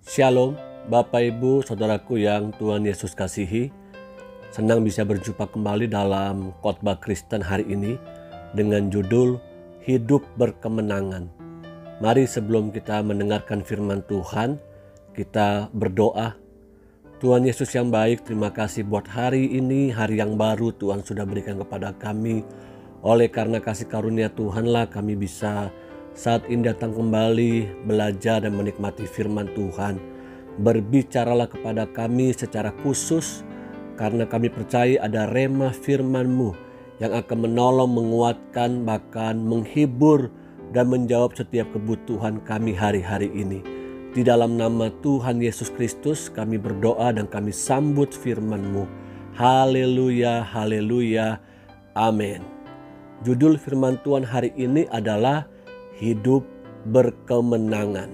Shalom, Bapak Ibu, Saudaraku yang Tuhan Yesus kasihi. Senang bisa berjumpa kembali dalam khotbah Kristen hari ini dengan judul Hidup Berkemenangan. Mari sebelum kita mendengarkan firman Tuhan, kita berdoa. Tuhan Yesus yang baik, terima kasih buat hari ini, hari yang baru Tuhan sudah berikan kepada kami. Oleh karena kasih karunia Tuhanlah kami bisa saat ini datang kembali belajar dan menikmati firman Tuhan. Berbicaralah kepada kami secara khusus karena kami percaya ada rema firman-Mu yang akan menolong, menguatkan, bahkan menghibur dan menjawab setiap kebutuhan kami hari-hari ini. Di dalam nama Tuhan Yesus Kristus kami berdoa dan kami sambut firman-Mu. Haleluya, haleluya, amin. Judul firman Tuhan hari ini adalah Hidup Berkemenangan.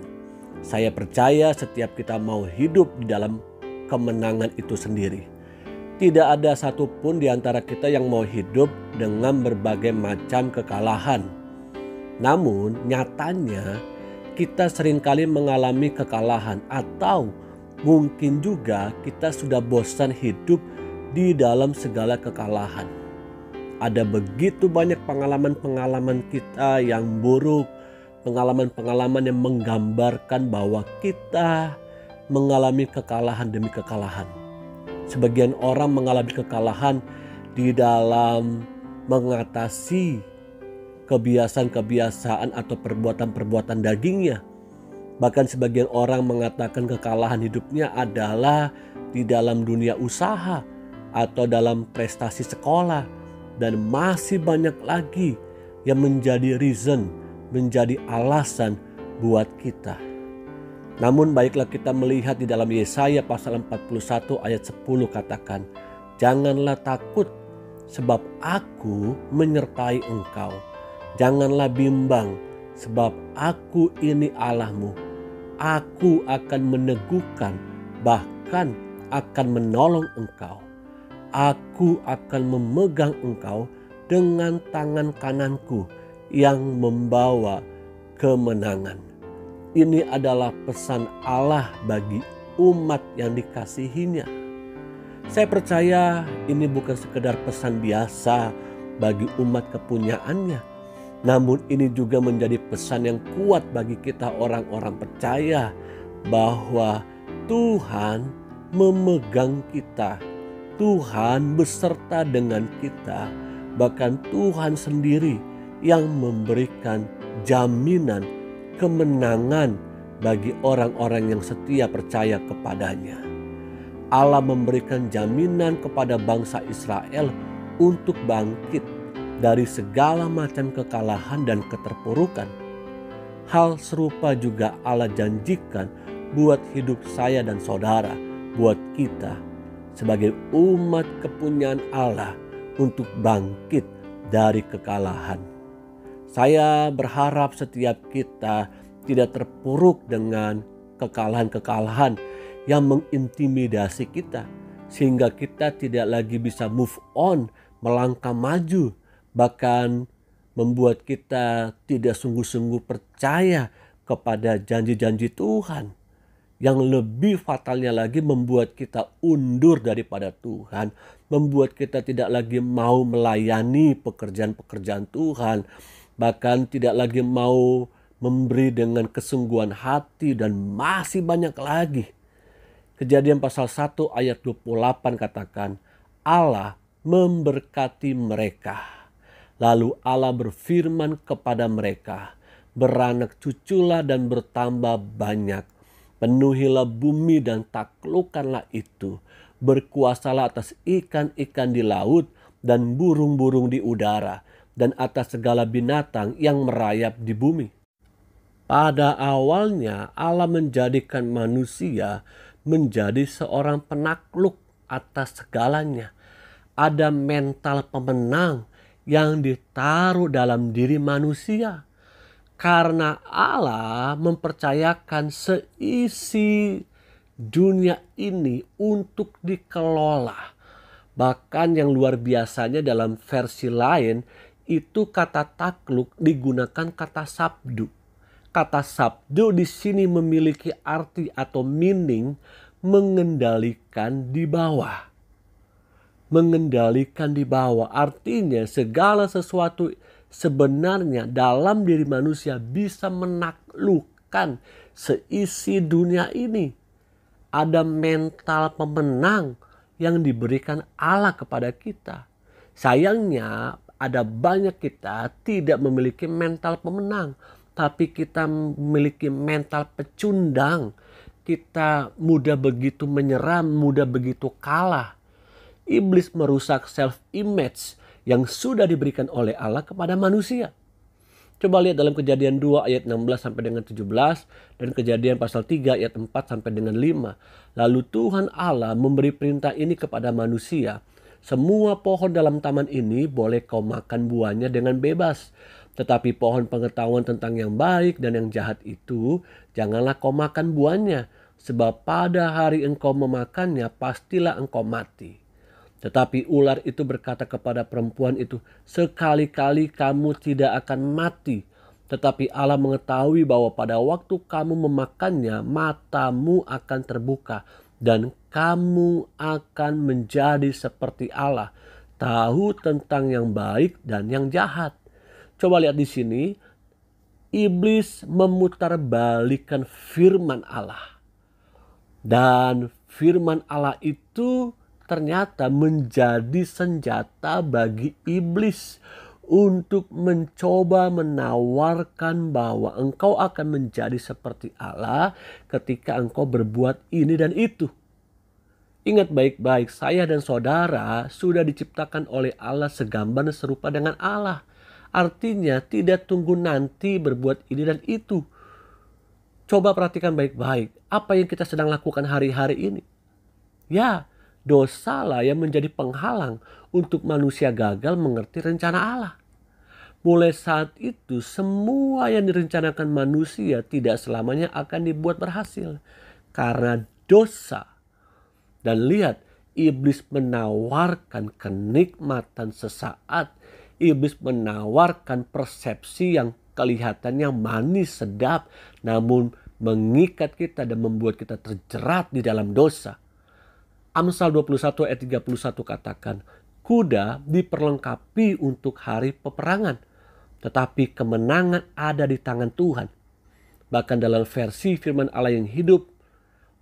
Saya percaya setiap kita mau hidup di dalam kemenangan itu sendiri. Tidak ada satupun di antara kita yang mau hidup dengan berbagai macam kekalahan. Namun nyatanya kita seringkali mengalami kekalahan atau mungkin juga kita sudah bosan hidup di dalam segala kekalahan. Ada begitu banyak pengalaman-pengalaman kita yang buruk, pengalaman-pengalaman yang menggambarkan bahwa kita mengalami kekalahan demi kekalahan. Sebagian orang mengalami kekalahan di dalam mengatasi kebiasaan-kebiasaan atau perbuatan-perbuatan dagingnya. Bahkan sebagian orang mengatakan kekalahan hidupnya adalah di dalam dunia usaha atau dalam prestasi sekolah. Dan masih banyak lagi yang menjadi reason, menjadi alasan buat kita. Namun baiklah kita melihat di dalam Yesaya pasal 41 ayat 10 katakan, "Janganlah takut sebab aku menyertai engkau. Janganlah bimbang sebab aku ini Allahmu. Aku akan meneguhkan bahkan akan menolong engkau. Aku akan memegang engkau dengan tangan kananku yang membawa kemenangan." Ini adalah pesan Allah bagi umat yang dikasihinya. Saya percaya ini bukan sekedar pesan biasa bagi umat kepunyaannya. Namun ini juga menjadi pesan yang kuat bagi kita orang-orang percaya bahwa Tuhan memegang kita. Tuhan beserta dengan kita. Bahkan Tuhan sendiri yang memberikan jaminan kemenangan bagi orang-orang yang setia percaya kepadanya. Allah memberikan jaminan kepada bangsa Israel untuk bangkit dari segala macam kekalahan dan keterpurukan. Hal serupa juga Allah janjikan buat hidup saya dan saudara, buat kita sebagai umat kepunyaan Allah untuk bangkit dari kekalahan. Saya berharap setiap kita tidak terpuruk dengan kekalahan-kekalahan yang mengintimidasi kita, sehingga kita tidak lagi bisa move on, melangkah maju, bahkan membuat kita tidak sungguh-sungguh percaya kepada janji-janji Tuhan. Yang lebih fatalnya lagi membuat kita undur daripada Tuhan, membuat kita tidak lagi mau melayani pekerjaan-pekerjaan Tuhan, bahkan tidak lagi mau memberi dengan kesungguhan hati, dan masih banyak lagi. Kejadian pasal 1 ayat 28 katakan, Allah memberkati mereka. Lalu Allah berfirman kepada mereka, beranak cuculah dan bertambah banyak. Penuhilah bumi dan taklukkanlah itu. Berkuasalah atas ikan-ikan di laut dan burung-burung di udara, dan atas segala binatang yang merayap di bumi. Pada awalnya Allah menjadikan manusia menjadi seorang penakluk atas segalanya. Ada mental pemenang yang ditaruh dalam diri manusia. Karena Allah mempercayakan seisi dunia ini untuk dikelola. Bahkan yang luar biasanya dalam versi lain itu kata takluk digunakan kata sabdu. Kata sabdo di sini memiliki arti atau meaning mengendalikan di bawah. Mengendalikan di bawah artinya segala sesuatu sebenarnya dalam diri manusia bisa menaklukkan seisi dunia ini. Ada mental pemenang yang diberikan Allah kepada kita. Sayangnya ada banyak kita tidak memiliki mental pemenang, tapi kita memiliki mental pecundang. Kita mudah begitu menyerah, mudah begitu kalah. Iblis merusak self-image yang sudah diberikan oleh Allah kepada manusia. Coba lihat dalam Kejadian 2 ayat 16 sampai dengan 17 dan Kejadian pasal 3 ayat 4 sampai dengan 5. Lalu Tuhan Allah memberi perintah ini kepada manusia. Semua pohon dalam taman ini boleh kau makan buahnya dengan bebas. Tetapi pohon pengetahuan tentang yang baik dan yang jahat itu janganlah kau makan buahnya. Sebab pada hari engkau memakannya pastilah engkau mati. Tetapi ular itu berkata kepada perempuan itu, sekali-kali kamu tidak akan mati. Tetapi Allah mengetahui bahwa pada waktu kamu memakannya, matamu akan terbuka. Dan kamu akan menjadi seperti Allah, tahu tentang yang baik dan yang jahat. Coba lihat di sini, iblis memutarbalikkan firman Allah. Dan firman Allah itu ternyata menjadi senjata bagi iblis untuk mencoba menawarkan bahwa engkau akan menjadi seperti Allah ketika engkau berbuat ini dan itu. Ingat baik-baik, saya dan saudara sudah diciptakan oleh Allah segambar dan serupa dengan Allah. Artinya tidak tunggu nanti berbuat ini dan itu. Coba perhatikan baik-baik apa yang kita sedang lakukan hari-hari ini. Ya, dosalah yang menjadi penghalang untuk manusia gagal mengerti rencana Allah. Mulai saat itu semua yang direncanakan manusia tidak selamanya akan dibuat berhasil. Karena dosa. Dan lihat, iblis menawarkan kenikmatan sesaat. Iblis menawarkan persepsi yang kelihatannya manis sedap. Namun mengikat kita dan membuat kita terjerat di dalam dosa. Amsal 21 ayat 31 katakan, kuda diperlengkapi untuk hari peperangan, tetapi kemenangan ada di tangan Tuhan. Bahkan dalam versi firman Allah yang hidup,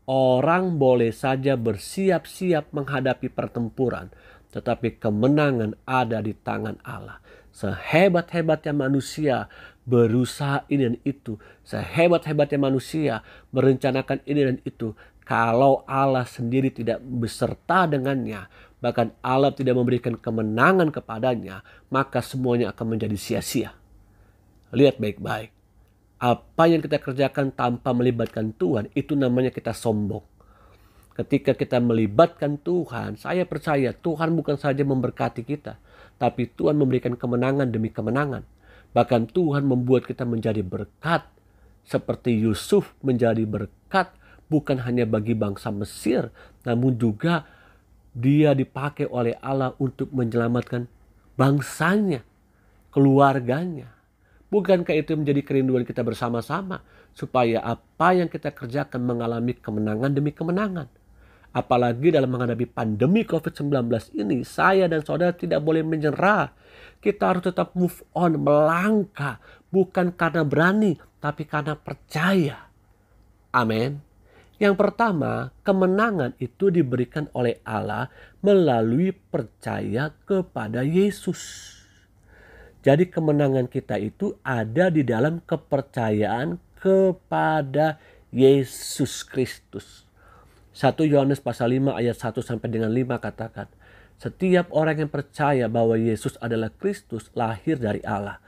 orang boleh saja bersiap-siap menghadapi pertempuran, tetapi kemenangan ada di tangan Allah. Sehebat-hebatnya manusia berusaha ini dan itu, sehebat-hebatnya manusia merencanakan ini dan itu, kalau Allah sendiri tidak beserta dengannya, bahkan Allah tidak memberikan kemenangan kepadanya, maka semuanya akan menjadi sia-sia. Lihat baik-baik. Apa yang kita kerjakan tanpa melibatkan Tuhan, itu namanya kita sombong. Ketika kita melibatkan Tuhan, saya percaya Tuhan bukan saja memberkati kita, tapi Tuhan memberikan kemenangan demi kemenangan. Bahkan Tuhan membuat kita menjadi berkat, seperti Yusuf menjadi berkat, bukan hanya bagi bangsa Mesir, namun juga dia dipakai oleh Allah untuk menyelamatkan bangsanya, keluarganya. Bukankah itu menjadi kerinduan kita bersama-sama, supaya apa yang kita kerjakan mengalami kemenangan demi kemenangan. Apalagi dalam menghadapi pandemi COVID-19 ini, saya dan saudara tidak boleh menyerah. Kita harus tetap move on, melangkah, bukan karena berani, tapi karena percaya. Amin. Yang pertama, kemenangan itu diberikan oleh Allah melalui percaya kepada Yesus. Jadi kemenangan kita itu ada di dalam kepercayaan kepada Yesus Kristus. 1 Yohanes pasal 5 ayat 1 sampai dengan 5 katakan, setiap orang yang percaya bahwa Yesus adalah Kristus lahir dari Allah.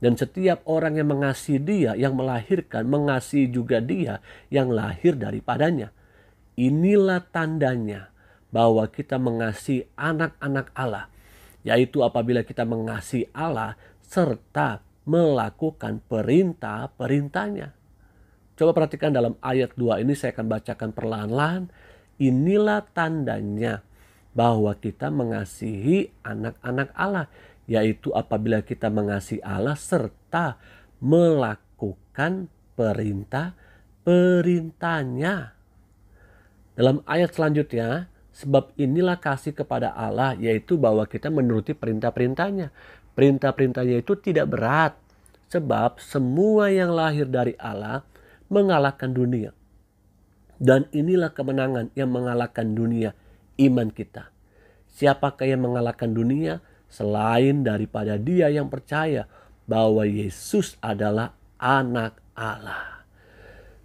Dan setiap orang yang mengasihi dia, yang melahirkan, mengasihi juga dia yang lahir daripadanya. Inilah tandanya bahwa kita mengasihi anak-anak Allah, yaitu apabila kita mengasihi Allah serta melakukan perintah-perintahnya. Coba perhatikan dalam ayat 2 ini, saya akan bacakan perlahan-lahan. Inilah tandanya bahwa kita mengasihi anak-anak Allah, yaitu apabila kita mengasihi Allah serta melakukan perintah-perintahnya. Dalam ayat selanjutnya, sebab inilah kasih kepada Allah, yaitu bahwa kita menuruti perintah-perintahnya. Perintah-perintahnya itu tidak berat, sebab semua yang lahir dari Allah mengalahkan dunia. Dan inilah kemenangan yang mengalahkan dunia, iman kita. Siapakah yang mengalahkan dunia selain daripada dia yang percaya bahwa Yesus adalah anak Allah.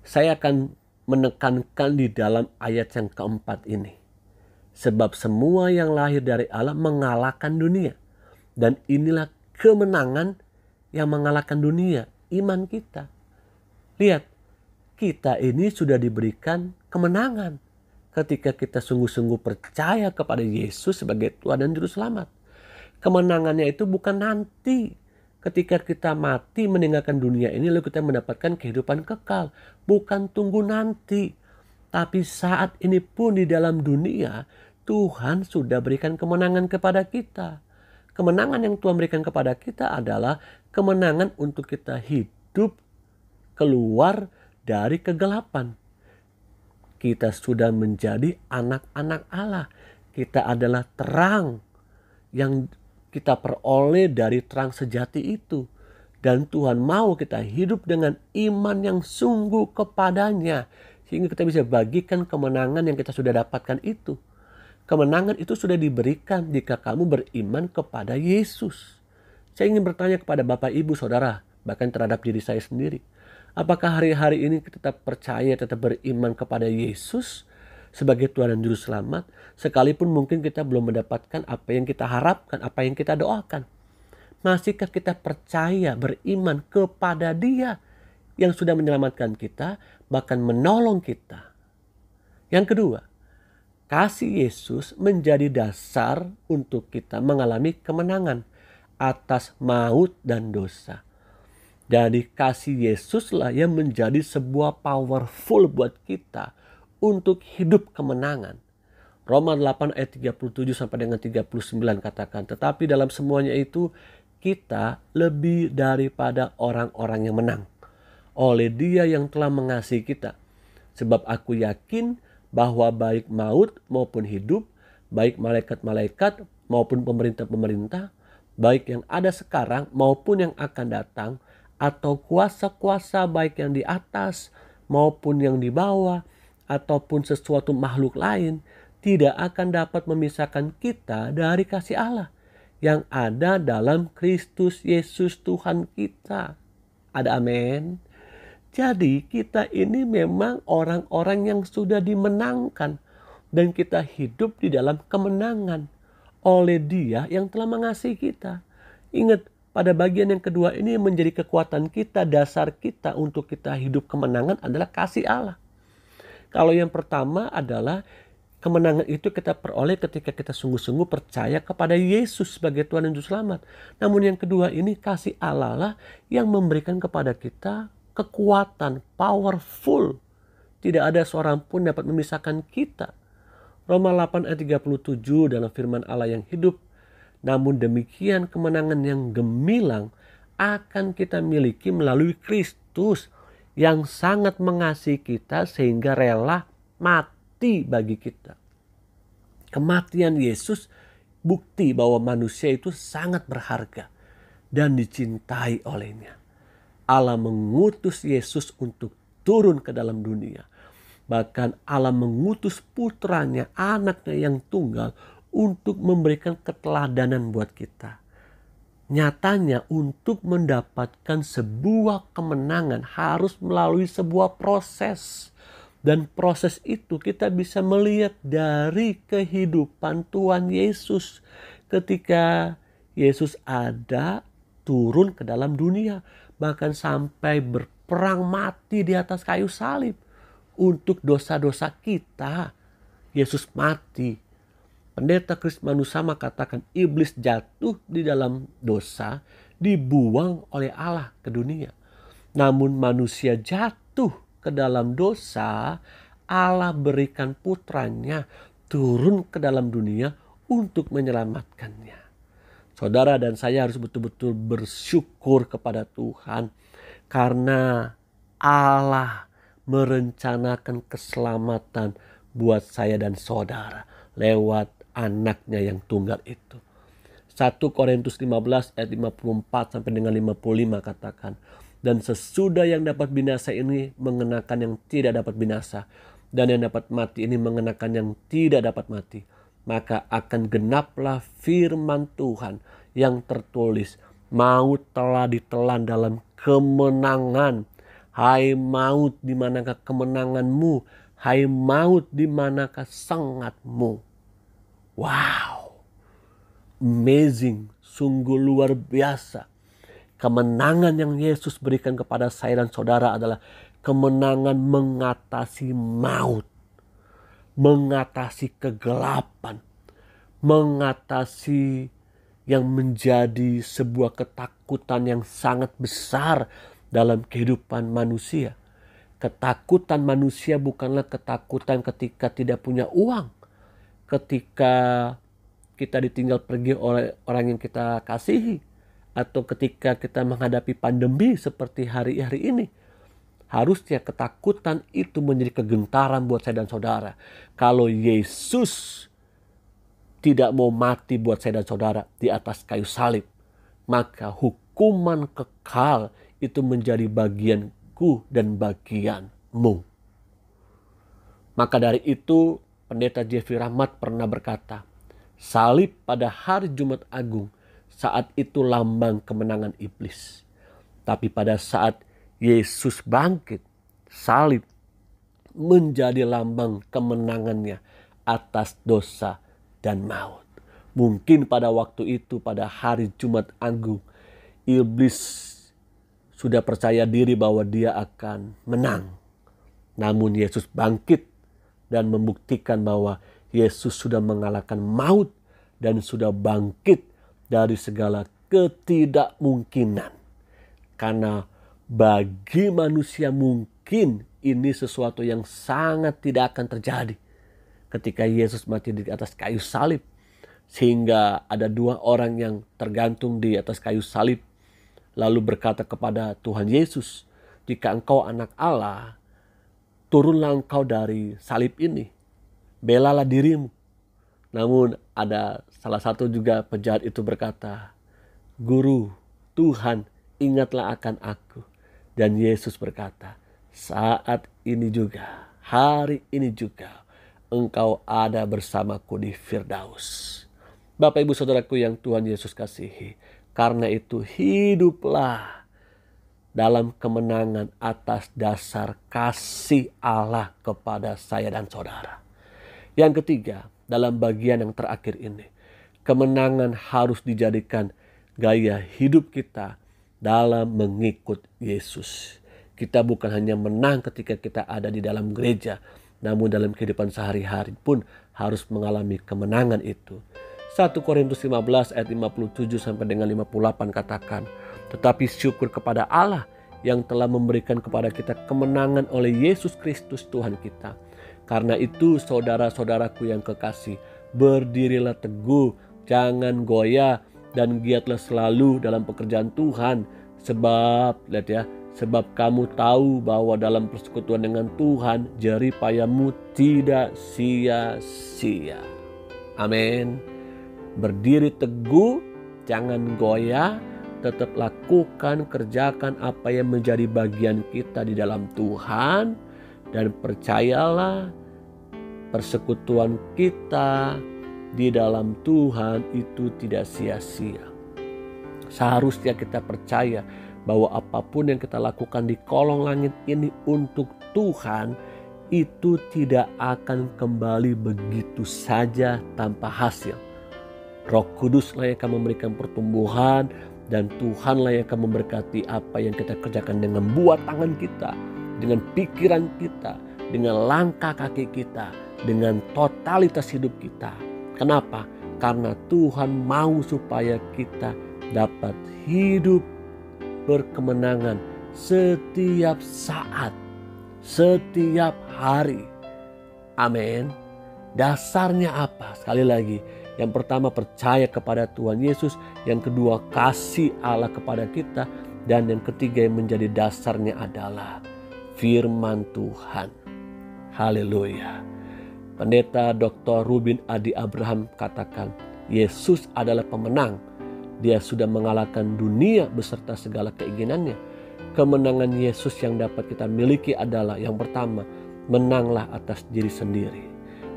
Saya akan menekankan di dalam ayat yang keempat ini. Sebab semua yang lahir dari Allah mengalahkan dunia. Dan inilah kemenangan yang mengalahkan dunia, iman kita. Lihat, kita ini sudah diberikan kemenangan ketika kita sungguh-sungguh percaya kepada Yesus sebagai Tuhan dan Juru Selamat. Kemenangannya itu bukan nanti ketika kita mati meninggalkan dunia ini lalu kita mendapatkan kehidupan kekal. Bukan tunggu nanti. Tapi saat ini pun di dalam dunia Tuhan sudah berikan kemenangan kepada kita. Kemenangan yang Tuhan berikan kepada kita adalah kemenangan untuk kita hidup keluar dari kegelapan. Kita sudah menjadi anak-anak Allah. Kita adalah terang yang kita peroleh dari terang sejati itu. Dan Tuhan mau kita hidup dengan iman yang sungguh kepadanya. Sehingga kita bisa bagikan kemenangan yang kita sudah dapatkan itu. Kemenangan itu sudah diberikan jika kamu beriman kepada Yesus. Saya ingin bertanya kepada Bapak, Ibu, Saudara, bahkan terhadap diri saya sendiri. Apakah hari-hari ini kita tetap percaya, tetap beriman kepada Yesus sebagai Tuhan dan Juru Selamat, sekalipun mungkin kita belum mendapatkan apa yang kita harapkan, apa yang kita doakan? Masihkah kita percaya, beriman kepada Dia yang sudah menyelamatkan kita, bahkan menolong kita? Yang kedua, kasih Yesus menjadi dasar untuk kita mengalami kemenangan atas maut dan dosa. Jadi kasih Yesuslah yang menjadi sebuah powerful buat kita untuk hidup kemenangan. Roma 8 ayat 37 sampai dengan 39 katakan, tetapi dalam semuanya itu kita lebih daripada orang-orang yang menang oleh Dia yang telah mengasihi kita. Sebab aku yakin bahwa baik maut maupun hidup, baik malaikat-malaikat maupun pemerintah-pemerintah, baik yang ada sekarang maupun yang akan datang, atau kuasa-kuasa baik yang di atas maupun yang di bawah, ataupun sesuatu makhluk lain, tidak akan dapat memisahkan kita dari kasih Allah yang ada dalam Kristus Yesus Tuhan kita. Ada amin. Jadi kita ini memang orang-orang yang sudah dimenangkan dan kita hidup di dalam kemenangan oleh Dia yang telah mengasihi kita. Ingat, pada bagian yang kedua ini menjadi kekuatan kita, dasar kita untuk kita hidup kemenangan adalah kasih Allah. Kalau yang pertama adalah kemenangan itu kita peroleh ketika kita sungguh-sungguh percaya kepada Yesus sebagai Tuhan dan Juru Selamat. Namun yang kedua ini kasih Allah lah yang memberikan kepada kita kekuatan, powerful. Tidak ada seorang pun dapat memisahkan kita. Roma 8 ayat 37 dalam firman Allah yang hidup. Namun demikian kemenangan yang gemilang akan kita miliki melalui Kristus yang sangat mengasihi kita sehingga rela mati bagi kita. Kematian Yesus bukti bahwa manusia itu sangat berharga dan dicintai olehnya. Allah mengutus Yesus untuk turun ke dalam dunia. Bahkan Allah mengutus putranya, anaknya yang tunggal, untuk memberikan keteladanan buat kita. Nyatanya untuk mendapatkan sebuah kemenangan harus melalui sebuah proses. Dan proses itu kita bisa melihat dari kehidupan Tuhan Yesus. Ketika Yesus ada turun ke dalam dunia. Bahkan sampai berperang mati di atas kayu salib. Untuk dosa-dosa kita Yesus mati. Pendeta Kris Manusama katakan iblis jatuh di dalam dosa, dibuang oleh Allah ke dunia. Namun manusia jatuh ke dalam dosa, Allah berikan putranya turun ke dalam dunia untuk menyelamatkannya. Saudara dan saya harus betul-betul bersyukur kepada Tuhan karena Allah merencanakan keselamatan buat saya dan saudara lewat anaknya yang tunggal itu. 1 Korintus 15 ayat 54 sampai dengan 55 katakan, dan sesudah yang dapat binasa ini mengenakan yang tidak dapat binasa, dan yang dapat mati ini mengenakan yang tidak dapat mati, maka akan genaplah firman Tuhan yang tertulis, maut telah ditelan dalam kemenangan. Hai maut, di manakah kemenanganmu? Hai maut, di manakah sengatmu? Wow, amazing, sungguh luar biasa. Kemenangan yang Yesus berikan kepada saya dan saudara adalah kemenangan mengatasi maut, mengatasi kegelapan, mengatasi yang menjadi sebuah ketakutan yang sangat besar dalam kehidupan manusia. Ketakutan manusia bukanlah ketakutan ketika tidak punya uang, ketika kita ditinggal pergi oleh orang yang kita kasihi, atau ketika kita menghadapi pandemi seperti hari-hari ini. Harusnya ketakutan itu menjadi kegentaran buat saya dan saudara. Kalau Yesus tidak mau mati buat saya dan saudara di atas kayu salib, maka hukuman kekal itu menjadi bagianku dan bagianmu. Maka dari itu Pendeta Jeffrey Rahmat pernah berkata, salib pada hari Jumat Agung saat itu lambang kemenangan iblis. Tapi pada saat Yesus bangkit, salib menjadi lambang kemenangannya atas dosa dan maut. Mungkin pada waktu itu, pada hari Jumat Agung, iblis sudah percaya diri bahwa dia akan menang. Namun Yesus bangkit dan membuktikan bahwa Yesus sudah mengalahkan maut dan sudah bangkit dari segala ketidakmungkinan. Karena bagi manusia mungkin ini sesuatu yang sangat tidak akan terjadi ketika Yesus mati di atas kayu salib. Sehingga ada 2 orang yang tergantung di atas kayu salib lalu berkata kepada Tuhan Yesus, jika engkau anak Allah, turunlah engkau dari salib ini, belalah dirimu. Namun ada salah satu juga penjahat itu berkata, Guru, Tuhan, ingatlah akan aku. Dan Yesus berkata, saat ini juga, hari ini juga, engkau ada bersamaku di Firdaus. Bapak Ibu Saudaraku yang Tuhan Yesus kasihi, karena itu hiduplah dalam kemenangan atas dasar kasih Allah kepada saya dan saudara. Yang ketiga, dalam bagian yang terakhir ini, kemenangan harus dijadikan gaya hidup kita dalam mengikut Yesus. Kita bukan hanya menang ketika kita ada di dalam gereja, namun dalam kehidupan sehari-hari pun harus mengalami kemenangan itu. 1 Korintus 15 ayat 57 sampai dengan 58 katakan, tetapi syukur kepada Allah yang telah memberikan kepada kita kemenangan oleh Yesus Kristus Tuhan kita. Karena itu saudara-saudaraku yang kekasih, berdirilah teguh, jangan goyah, dan giatlah selalu dalam pekerjaan Tuhan. Sebab, lihat ya, sebab kamu tahu bahwa dalam persekutuan dengan Tuhan, jerih payahmu tidak sia-sia. Amin. Berdiri teguh, jangan goyah, tetap lakukan, kerjakan apa yang menjadi bagian kita di dalam Tuhan. Dan percayalah, persekutuan kita di dalam Tuhan itu tidak sia-sia. Seharusnya kita percaya bahwa apapun yang kita lakukan di kolong langit ini untuk Tuhan, itu tidak akan kembali begitu saja tanpa hasil. Roh Kuduslah yang akan memberikan pertumbuhan, dan Tuhanlah yang akan memberkati apa yang kita kerjakan dengan buah tangan kita, dengan pikiran kita, dengan langkah kaki kita, dengan totalitas hidup kita. Kenapa? Karena Tuhan mau supaya kita dapat hidup berkemenangan setiap saat, setiap hari. Amin. Dasarnya apa? Sekali lagi, yang pertama percaya kepada Tuhan Yesus, yang kedua kasih Allah kepada kita, dan yang ketiga yang menjadi dasarnya adalah firman Tuhan. Haleluya. Pendeta Dr. Rubin Adi Abraham katakan, Yesus adalah pemenang. Dia sudah mengalahkan dunia beserta segala keinginannya. Kemenangan Yesus yang dapat kita miliki adalah yang pertama, menanglah atas diri sendiri.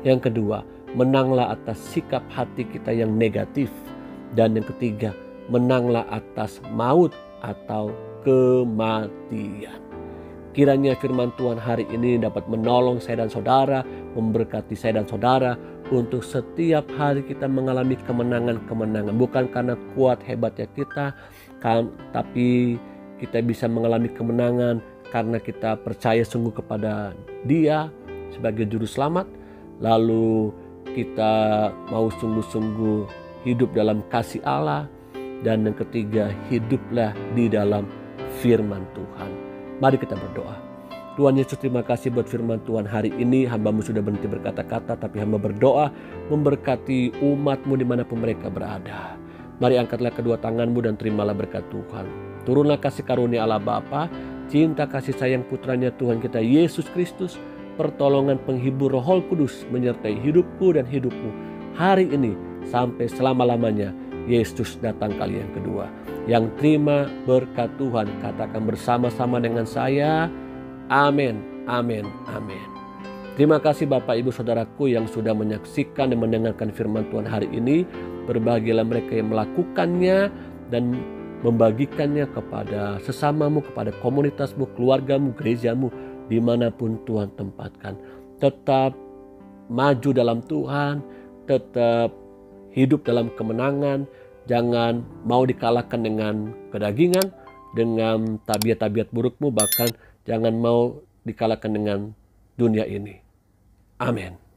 Yang kedua, menanglah atas sikap hati kita yang negatif. Dan yang ketiga, menanglah atas maut atau kematian. Kiranya firman Tuhan hari ini dapat menolong saya dan saudara, memberkati saya dan saudara untuk setiap hari kita mengalami kemenangan-kemenangan. Bukan karena kuat hebatnya kita, tapi kita bisa mengalami kemenangan karena kita percaya sungguh kepada Dia sebagai juru selamat. Lalu kita mau sungguh-sungguh hidup dalam kasih Allah. Dan yang ketiga, hiduplah di dalam firman Tuhan. Mari kita berdoa. Tuhan Yesus, terima kasih buat firman Tuhan hari ini. Hamba-Mu sudah berhenti berkata-kata, tapi hamba berdoa memberkati umat-Mu dimanapun mereka berada. Mari angkatlah kedua tangan-Mu dan terimalah berkat Tuhan. Turunlah kasih karunia Allah Bapa, cinta kasih sayang putranya Tuhan kita Yesus Kristus, pertolongan penghibur Roh Kudus menyertai hidupku dan hidupmu hari ini sampai selama-lamanya. Yesus datang kali yang kedua. Yang terima berkat Tuhan katakan bersama-sama dengan saya, amin, amin, amin. Terima kasih Bapak Ibu Saudaraku yang sudah menyaksikan dan mendengarkan firman Tuhan hari ini. Berbahagialah mereka yang melakukannya dan membagikannya kepada sesamamu, kepada komunitasmu, keluargamu, gerejamu, dimanapun Tuhan tempatkan. Tetap maju dalam Tuhan, tetap hidup dalam kemenangan. Jangan mau dikalahkan dengan kedagingan, dengan tabiat-tabiat burukmu, bahkan jangan mau dikalahkan dengan dunia ini. Amin.